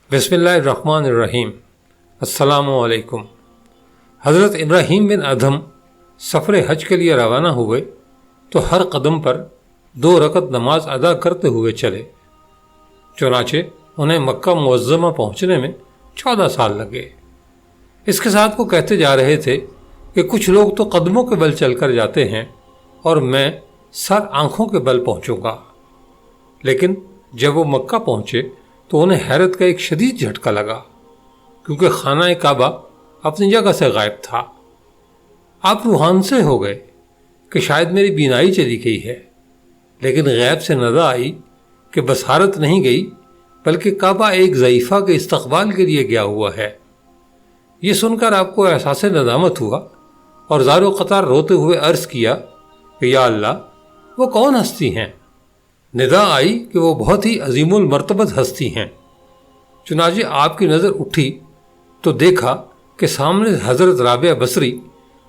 بسم اللہ الرحمن الرحیم۔ السلام علیکم۔ حضرت ابراہیم بن ادھم سفر حج کے لیے روانہ ہوئے تو ہر قدم پر 2 رکعت نماز ادا کرتے ہوئے چلے۔ چنانچہ انہیں مکہ معظمہ پہنچنے میں 14 سال لگے۔ اس کے ساتھ وہ کہتے جا رہے تھے کہ کچھ لوگ تو قدموں کے بل چل کر جاتے ہیں اور میں سر آنکھوں کے بل پہنچوں گا۔ لیکن جب وہ مکہ پہنچے تو انہیں حیرت کا ایک شدید جھٹکا لگا، کیونکہ خانہ کعبہ اپنی جگہ سے غائب تھا۔ آپ روحان سے ہو گئے کہ شاید میری بینائی چلی گئی ہے، لیکن غیب سے ندا آئی کہ بصارت نہیں گئی بلکہ کعبہ ایک ضعیفہ کے استقبال کے لیے گیا ہوا ہے۔ یہ سن کر آپ کو احساس ندامت ہوا اور زار و قطار روتے ہوئے عرض کیا کہ یا اللہ، وہ کون ہستی ہیں؟ ندا آئی کہ وہ بہت ہی عظیم المرتبت ہستی ہیں۔ چنانچہ آپ کی نظر اٹھی تو دیکھا کہ سامنے حضرت رابعہ بصری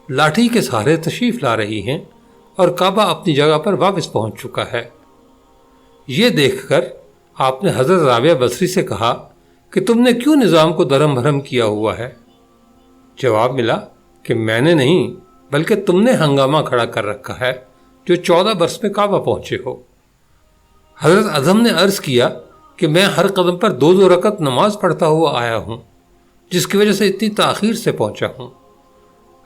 لاٹھی کے سہارے تشریف لا رہی ہیں اور کعبہ اپنی جگہ پر واپس پہنچ چکا ہے۔ یہ دیکھ کر آپ نے حضرت رابعہ بصری سے کہا کہ تم نے کیوں نظام کو درہم بھرم کیا ہوا ہے؟ جواب ملا کہ میں نے نہیں بلکہ تم نے ہنگامہ کھڑا کر رکھا ہے جو 14 برس میں کعبہ پہنچے ہو۔ حضرت ادھم نے عرض کیا کہ میں ہر قدم پر 2 رکعت نماز پڑھتا ہوا آیا ہوں، جس کی وجہ سے اتنی تاخیر سے پہنچا ہوں۔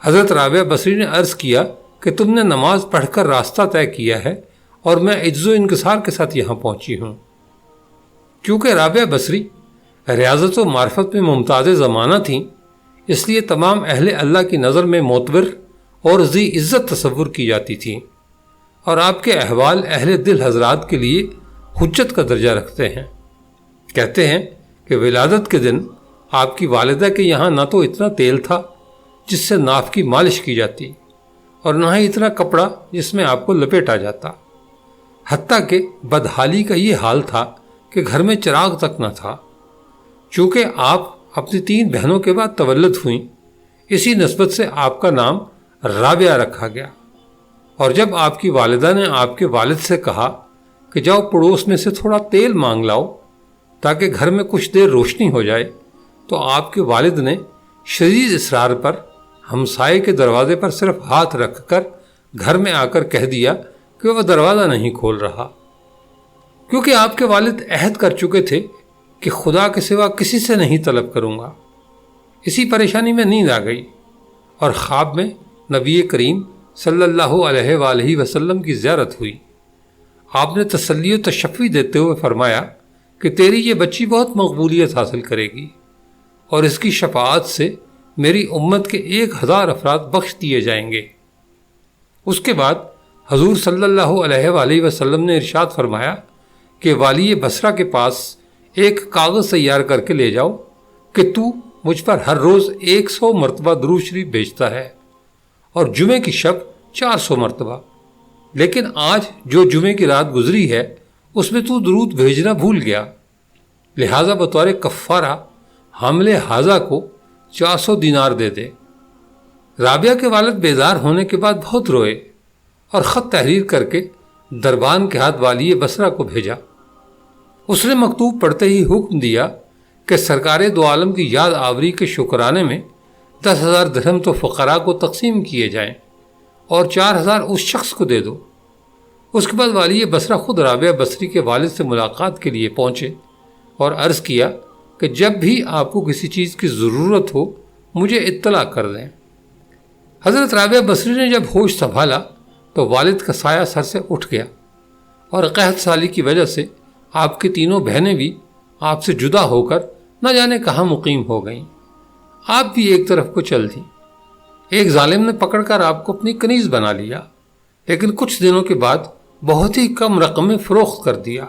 حضرت رابعہ بصری نے عرض کیا کہ تم نے نماز پڑھ کر راستہ طے کیا ہے اور میں عجز و انکسار کے ساتھ یہاں پہنچی ہوں۔ کیونکہ رابعہ بصری ریاضت و معرفت میں ممتاز زمانہ تھیں، اس لیے تمام اہل اللہ کی نظر میں معتبر اور ذی عزت تصور کی جاتی تھیں، اور آپ کے احوال اہل دل حضرات کے لیے حجت کا درجہ رکھتے ہیں۔ کہتے ہیں کہ ولادت کے دن آپ کی والدہ کے یہاں نہ تو اتنا تیل تھا جس سے ناف کی مالش کی جاتی، اور نہ ہی اتنا کپڑا جس میں آپ کو لپیٹا جاتا، حتیٰ کہ بدحالی کا یہ حال تھا کہ گھر میں چراغ تک نہ تھا۔ چونکہ آپ اپنی 3 بہنوں کے بعد تولد ہوئیں، اسی نسبت سے آپ کا نام رابعہ رکھا گیا۔ اور جب آپ کی والدہ نے آپ کے والد سے کہا کہ جاؤ پڑوس میں سے تھوڑا تیل مانگ لاؤ تاکہ گھر میں کچھ دیر روشنی ہو جائے، تو آپ کے والد نے شدید اصرار پر ہمسائے کے دروازے پر صرف ہاتھ رکھ کر گھر میں آ کر کہہ دیا کہ وہ دروازہ نہیں کھول رہا، کیونکہ آپ کے والد عہد کر چکے تھے کہ خدا کے سوا کسی سے نہیں طلب کروں گا۔ اسی پریشانی میں نیند آ گئی اور خواب میں نبی کریم صلی اللہ علیہ وآلہ وسلم کی زیارت ہوئی۔ آپ نے تسلی و تشفی دیتے ہوئے فرمایا کہ تیری یہ بچی بہت مقبولیت حاصل کرے گی، اور اس کی شفاعت سے میری امت کے 1000 افراد بخش دیے جائیں گے۔ اس کے بعد حضور صلی اللہ علیہ وآلہ وسلم نے ارشاد فرمایا کہ والی بصرہ کے پاس ایک کاغذ تیار کر کے لے جاؤ کہ تو مجھ پر ہر روز 100 مرتبہ درود شریف بھیجتا ہے اور جمعے کی شب 400 مرتبہ، لیکن آج جو جمعے کی رات گزری ہے اس میں تو درود بھیجنا بھول گیا، لہٰذا بطور کفارہ حامل حاضہ کو 400 دینار دے دے۔ رابعہ کے والد بیدار ہونے کے بعد بہت روئے اور خط تحریر کر کے دربان کے ہاتھ والی بصرہ کو بھیجا۔ اس نے مکتوب پڑھتے ہی حکم دیا کہ سرکار دو عالم کی یاد آوری کے شکرانے میں 10,000 درہم تو فقراء کو تقسیم کیے جائیں اور 4,000 اس شخص کو دے دو۔ اس کے بعد والی بصرہ خود رابعہ بصری کے والد سے ملاقات کے لیے پہنچے اور عرض کیا کہ جب بھی آپ کو کسی چیز کی ضرورت ہو مجھے اطلاع کر دیں۔ حضرت رابعہ بصری نے جب ہوش سنبھالا تو والد کا سایہ سر سے اٹھ گیا، اور قحط سالی کی وجہ سے آپ کی 3 بہنیں بھی آپ سے جدا ہو کر نہ جانے کہاں مقیم ہو گئیں۔ آپ بھی ایک طرف کو چل دیں۔ ایک ظالم نے پکڑ کر آپ کو اپنی کنیز بنا لیا، لیکن کچھ دنوں کے بعد بہت ہی کم رقم میں فروخت کر دیا،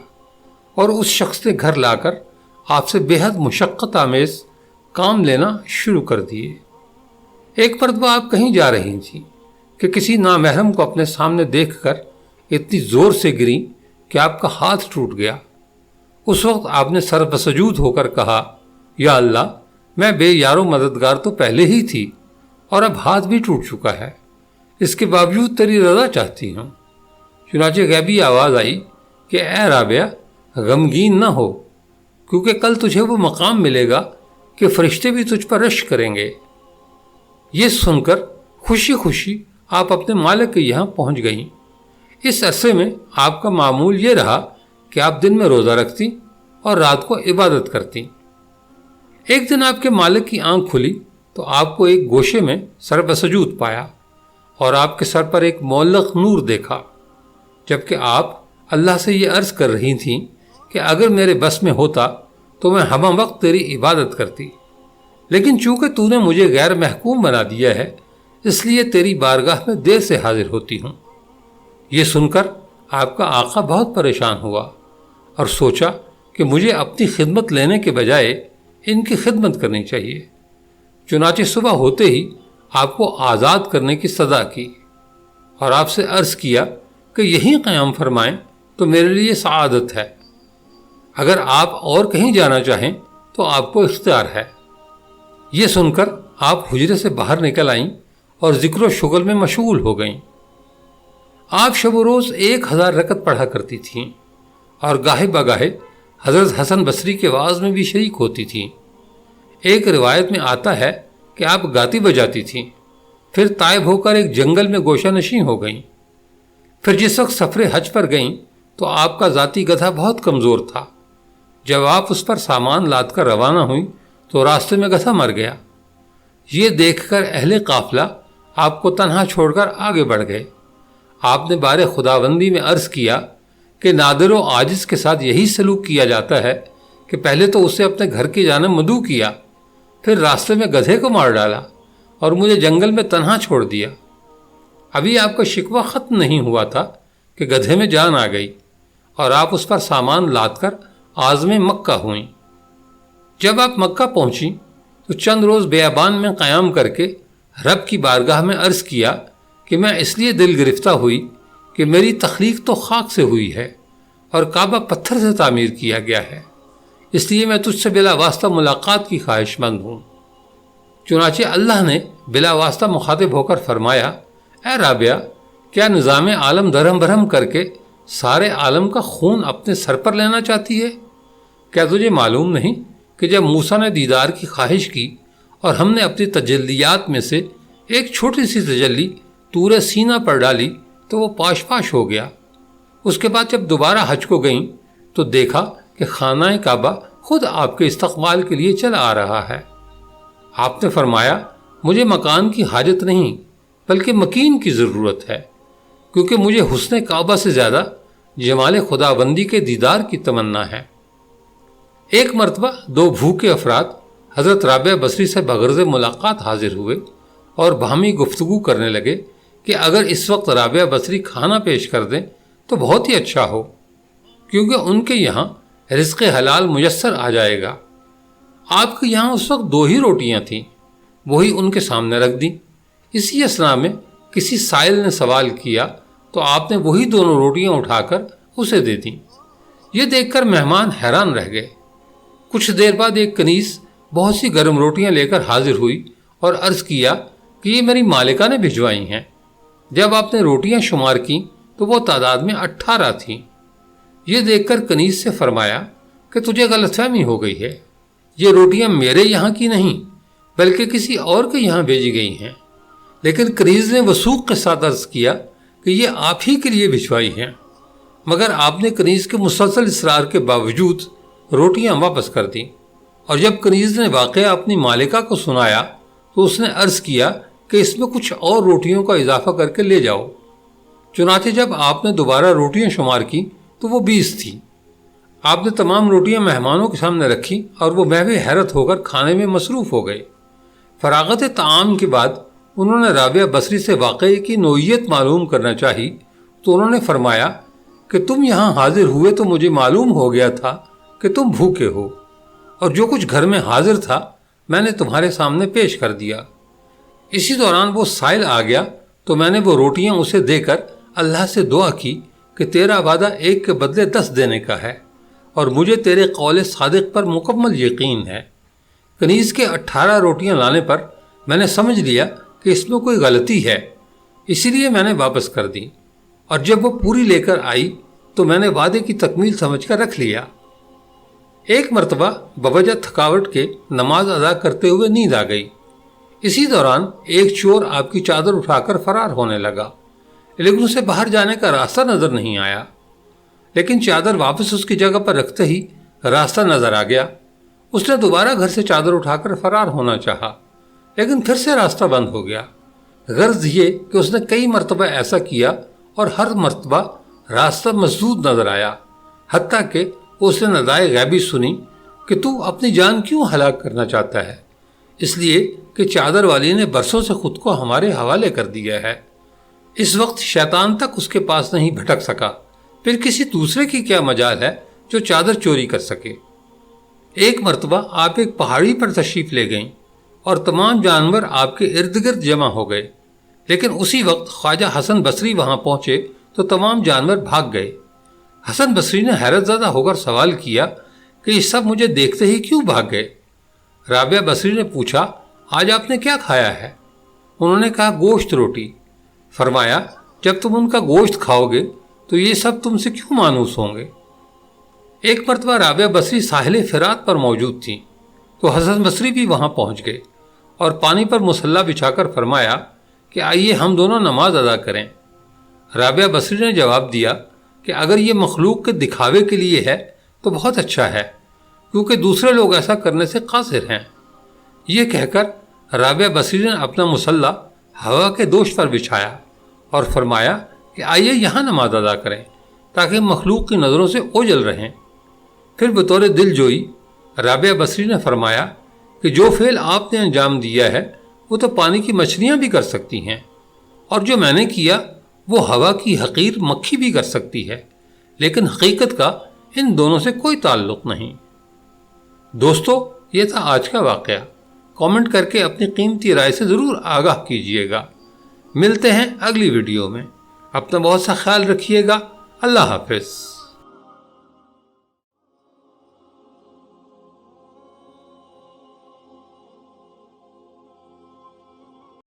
اور اس شخص نے گھر لا کر آپ سے بے حد مشقت آمیز کام لینا شروع کر دیے۔ ایک مرتبہ آپ کہیں جا رہی تھیں کہ کسی نامحرم کو اپنے سامنے دیکھ کر اتنی زور سے گریں کہ آپ کا ہاتھ ٹوٹ گیا۔ اس وقت آپ نے سر بسجود ہو کر کہا، یا اللہ، میں بے یار و مددگار تو پہلے ہی تھی اور اب ہاتھ بھی ٹوٹ چکا ہے، اس کے باوجود تیری رضا چاہتی ہوں۔ چنانچہ غیبی آواز آئی کہ اے رابعہ، غمگین نہ ہو، کیونکہ کل تجھے وہ مقام ملے گا کہ فرشتے بھی تجھ پر رشک کریں گے۔ یہ سن کر خوشی خوشی آپ اپنے مالک کے یہاں پہنچ گئیں۔ اس عرصے میں آپ کا معمول یہ رہا کہ آپ دن میں روزہ رکھتی اور رات کو عبادت کرتی۔ ایک دن آپ کے مالک کی آنکھ کھلی تو آپ کو ایک گوشے میں سر بسجود پایا اور آپ کے سر پر ایک معلق نور دیکھا، جبکہ آپ اللہ سے یہ عرض کر رہی تھیں کہ اگر میرے بس میں ہوتا تو میں ہمہ وقت تیری عبادت کرتی، لیکن چونکہ تو نے مجھے غیر محکوم بنا دیا ہے اس لیے تیری بارگاہ میں دیر سے حاضر ہوتی ہوں۔ یہ سن کر آپ کا آقا بہت پریشان ہوا اور سوچا کہ مجھے اپنی خدمت لینے کے بجائے ان کی خدمت کرنی چاہیے۔ چنانچہ صبح ہوتے ہی آپ کو آزاد کرنے کی سزا کی اور آپ سے عرض کیا کہ یہیں قیام فرمائیں تو میرے لیے سعادت ہے، اگر آپ اور کہیں جانا چاہیں تو آپ کو اختیار ہے۔ یہ سن کر آپ حجرے سے باہر نکل آئیں اور ذکر و شغل میں مشغول ہو گئیں۔ آپ شب و روز 1000 رکعت پڑھا کرتی تھیں اور گاہے بگاہے حضرت حسن بصری کے وعظ میں بھی شریک ہوتی تھیں۔ ایک روایت میں آتا ہے کہ آپ گاتی بجاتی تھیں، پھر طائب ہو کر ایک جنگل میں گوشہ نشیں ہو گئیں۔ پھر جس وقت سفر حج پر گئیں تو آپ کا ذاتی گدھا بہت کمزور تھا۔ جب آپ اس پر سامان لاد کر روانہ ہوئیں تو راستے میں گدھا مر گیا۔ یہ دیکھ کر اہل قافلہ آپ کو تنہا چھوڑ کر آگے بڑھ گئے۔ آپ نے بارے خداوندی میں عرض کیا کہ نادر و عاجز کے ساتھ یہی سلوک کیا جاتا ہے کہ پہلے تو اسے اپنے گھر کی جانب مدعو کیا، پھر راستے میں گدھے کو مار ڈالا اور مجھے جنگل میں تنہا چھوڑ دیا۔ ابھی آپ کا شکوہ ختم نہیں ہوا تھا کہ گدھے میں جان آ گئی اور آپ اس پر سامان لاد کر عازم مکہ ہوئیں۔ جب آپ مکہ پہنچیں تو چند روز بیابان میں قیام کر کے رب کی بارگاہ میں عرض کیا کہ میں اس لیے دل گرفتہ ہوئی کہ میری تخلیق تو خاک سے ہوئی ہے اور کعبہ پتھر سے تعمیر کیا گیا ہے، اس لیے میں تجھ سے بلا واسطہ ملاقات کی خواہش مند ہوں۔ چنانچہ اللہ نے بلا واسطہ مخاطب ہو کر فرمایا، اے رابعہ، کیا نظام عالم درہم برہم کر کے سارے عالم کا خون اپنے سر پر لینا چاہتی ہے؟ کیا تجھے معلوم نہیں کہ جب موسیٰ نے دیدار کی خواہش کی اور ہم نے اپنی تجلیات میں سے ایک چھوٹی سی تجلی طور سینہ پر ڈالی تو وہ پاش پاش ہو گیا۔ اس کے بعد جب دوبارہ حج کو گئیں تو دیکھا کہ خانہ کعبہ خود آپ کے استقبال کے لیے چلا آ رہا ہے۔ آپ نے فرمایا، مجھے مکان کی حاجت نہیں بلکہ مکین کی ضرورت ہے، کیونکہ مجھے حسن کعبہ سے زیادہ جمال خداوندی کے دیدار کی تمنا ہے۔ ایک مرتبہ 2 بھوکے افراد حضرت رابعہ بصری سے بغرض ملاقات حاضر ہوئے اور باہمی گفتگو کرنے لگے کہ اگر اس وقت رابعہ بصری کھانا پیش کر دیں تو بہت ہی اچھا ہو، کیونکہ ان کے یہاں رزق حلال میسر آ جائے گا۔ آپ کے یہاں اس وقت 2 ہی روٹیاں تھیں، وہی ان کے سامنے رکھ دیں۔ اسی اثناء میں کسی سائل نے سوال کیا تو آپ نے وہی دونوں روٹیاں اٹھا کر اسے دے دیں۔ یہ دیکھ کر مہمان حیران رہ گئے۔ کچھ دیر بعد ایک کنیز بہت سی گرم روٹیاں لے کر حاضر ہوئی اور عرض کیا کہ یہ میری مالکہ نے بھجوائی ہیں۔ جب آپ نے روٹیاں شمار کیں تو وہ تعداد میں 18 تھیں۔ یہ دیکھ کر کنیز سے فرمایا کہ تجھے غلط فہمی ہو گئی ہے، یہ روٹیاں میرے یہاں کی نہیں بلکہ کسی اور کے یہاں بھیجی گئی ہیں۔ لیکن کنیز نے وثوق کے ساتھ عرض کیا کہ یہ آپ ہی کے لیے بھجوائی ہیں، مگر آپ نے کنیز کے مسلسل اصرار کے باوجود روٹیاں واپس کر دیں، اور جب کنیز نے واقعہ اپنی مالکہ کو سنایا تو اس نے عرض کیا کہ اس میں کچھ اور روٹیوں کا اضافہ کر کے لے جاؤ۔ چنانچہ جب آپ نے دوبارہ روٹیاں شمار کی تو وہ 20 تھیں۔ آپ نے تمام روٹیاں مہمانوں کے سامنے رکھی اور وہ محو حیرت ہو کر کھانے میں مصروف ہو گئے۔ فراغت طعام کے بعد انہوں نے رابعہ بصری سے واقعے کی نوعیت معلوم کرنا چاہی تو انہوں نے فرمایا کہ تم یہاں حاضر ہوئے تو مجھے معلوم ہو گیا تھا کہ تم بھوکے ہو، اور جو کچھ گھر میں حاضر تھا میں نے تمہارے سامنے پیش کر دیا۔ اسی دوران وہ سائل آ گیا تو میں نے وہ روٹیاں اسے دے کر اللہ سے دعا کی کہ تیرا وعدہ 1 کے بدلے 10 دینے کا ہے اور مجھے تیرے قول صادق پر مکمل یقین ہے۔ کنیز کے 18 روٹیاں لانے پر میں نے سمجھ لیا کہ اس میں کوئی غلطی ہے، اسی لیے میں نے واپس کر دی، اور جب وہ پوری لے کر آئی تو میں نے وعدے کی تکمیل سمجھ کر رکھ لیا۔ ایک مرتبہ بوجہ تھکاوٹ کے نماز ادا کرتے ہوئے نیند آ گئی۔ اسی دوران ایک چور آپ کی چادر اٹھا کر فرار ہونے لگا، لیکن اسے باہر جانے کا راستہ نظر نہیں آیا۔ لیکن چادر واپس اس کی جگہ پر رکھتے ہی راستہ نظر آ گیا۔ اس نے دوبارہ گھر سے چادر اٹھا کر فرار ہونا چاہا، لیکن پھر سے راستہ بند ہو گیا۔ غرض یہ کہ اس نے کئی مرتبہ ایسا کیا اور ہر مرتبہ راستہ مسدود نظر آیا، حتیٰ کہ اس نے ندائے غیبی سنی کہ تو اپنی جان کیوں ہلاک کرنا چاہتا ہے؟ اس لیے کہ چادر والی نے برسوں سے خود کو ہمارے حوالے کر دیا ہے۔ اس وقت شیطان تک اس کے پاس نہیں بھٹک سکا، پھر کسی دوسرے کی کیا مجال ہے جو چادر چوری کر سکے؟ ایک مرتبہ آپ ایک پہاڑی پر تشریف لے گئیں اور تمام جانور آپ کے ارد گرد جمع ہو گئے، لیکن اسی وقت خواجہ حسن بصری وہاں پہنچے تو تمام جانور بھاگ گئے۔ حسن بصری نے حیرت زدہ ہو کر سوال کیا کہ یہ سب مجھے دیکھتے ہی کیوں بھاگ گئے؟ رابعہ بصری نے پوچھا، آج آپ نے کیا کھایا ہے؟ انہوں نے کہا، گوشت روٹی۔ فرمایا، جب تم ان کا گوشت کھاؤ گے تو یہ سب تم سے کیوں مانوس ہوں گے؟ ایک مرتبہ رابعہ بصری ساحل فرات پر موجود تھیں تو حسن بصری بھی وہاں پہنچ گئے اور پانی پر مصلا بچھا کر فرمایا کہ آئیے ہم دونوں نماز ادا کریں۔ رابعہ بصری نے جواب دیا کہ اگر یہ مخلوق کے دکھاوے کے لیے ہے تو بہت اچھا ہے، کیونکہ دوسرے لوگ ایسا کرنے سے قاصر ہیں۔ یہ کہہ کر رابعہ بصری نے اپنا مصلا ہوا کے دوش پر بچھایا اور فرمایا کہ آئیے یہاں نماز ادا کریں تاکہ مخلوق کی نظروں سے اوجھل رہیں۔ پھر بطور دل جوئی رابعہ بصری نے فرمایا کہ جو فعل آپ نے انجام دیا ہے وہ تو پانی کی مچھلیاں بھی کر سکتی ہیں، اور جو میں نے کیا وہ ہوا کی حقیر مکھی بھی کر سکتی ہے، لیکن حقیقت کا ان دونوں سے کوئی تعلق نہیں۔ دوستو، یہ تھا آج کا واقعہ۔ کامنٹ کر کے اپنی قیمتی رائے سے ضرور آگاہ کیجیے گا۔ ملتے ہیں اگلی ویڈیو میں۔ اپنا بہت سا خیال رکھیے گا۔ اللہ حافظ۔